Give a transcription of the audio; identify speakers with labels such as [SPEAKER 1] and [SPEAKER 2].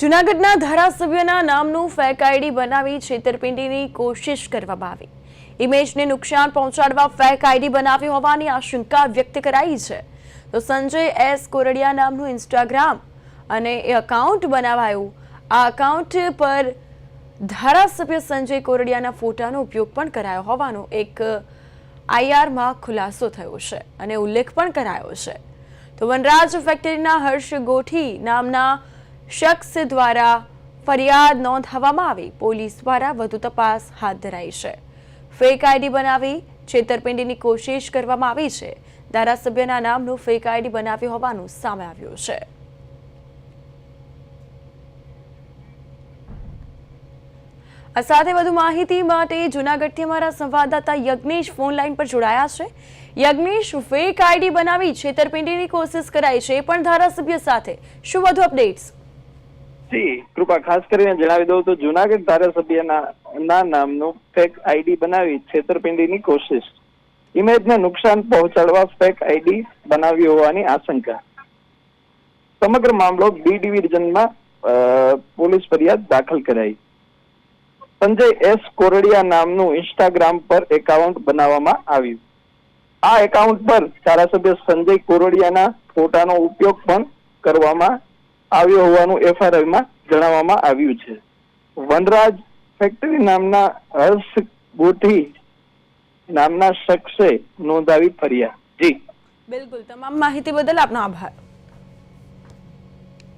[SPEAKER 1] જૂનાગઢના ધારાસભ્યના નામનું fake ID બનાવી છેતરપિંડીની કોશિશ કરવામાં આવી. ઇમેજને નુકસાન પહોંચાડવા ફેક આઈડી બનાવી હોવાની આશંકા વ્યક્ત કરાઈ છે. તો સંજય એસ કોરડિયા નામનું ઇન્સ્ટાગ્રામ અને એ એકાઉન્ટ બનાવાયું. આ એકાઉન્ટ પર ધારાસભ્ય સંજય કોરડિયાના ફોટાનો ઉપયોગ પણ કરાયો હોવાનો એક આઈઆરમાં ખુલાસો થયો છે અને ઉલ્લેખ પણ કરાયો છે. તો વનરાજ ફેક્ટરીના હર્ષ ગોઠી નામના શખ્સ દ્વારા ફરિયાદ નોંધાવવામાં આવી. પોલીસ દ્વારા વધુ તપાસ હાથ ધરાઈ છે. ફેક આઈડી બનાવી છેતરપિંડીની કોશિશ કરવામાં આવી છે. ધારાસભ્યના નામનું ફેક આઈડી બનાવ્યું હોવાનું સામે આવ્યું છે. આ સાથે વધુ માહિતી માટે જૂનાગઢથી અમારા સંવાદદાતા યજ્ઞેશ ફોન લાઈન પર જોડાયા છે. યજ્ઞેશ, ફેક આઈડી બનાવી છેતરપિંડીની કોશિશ કરાઈ છે, પણ ધારાસભ્ય સાથે શું વધુ અપડેટ્સ?
[SPEAKER 2] જી કૃપા, ખાસ કરીને જણાવી દઉં તો જૂનાગઢ ધારાસભ્યના નામનું ફેક આઈડી બનાવી છેતરપિંડીની કોશિશ, ઇમેજને નુકસાન પહોંચાડવા ફેક આઈડી બનાવી હોવાની આશંકા. સમગ્ર મામલો બી ડિવિઝનમાં પોલીસ ફરિયાદ દાખલ કરાઈ. સંજય એસ કોરડિયા નામનું ઇન્સ્ટાગ્રામ પર એકાઉન્ટ બનાવવામાં આવ્યું. આ એકાઉન્ટ પર ધારાસભ્ય સંજય કોરડિયાના ફોટાનો ઉપયોગ પણ કરવામાં આવ્યો હોવાનું એફઆઈઆરમાં જણાવવામાં આવ્યું છે. વનરાજ ફેક્ટરી નામના હર્ષ ગોઠી નામના શખ્સે નોંધાવી ફરિયાદ. જી
[SPEAKER 1] બિલકુલ, તમામ માહિતી બદલ આપનો આભાર.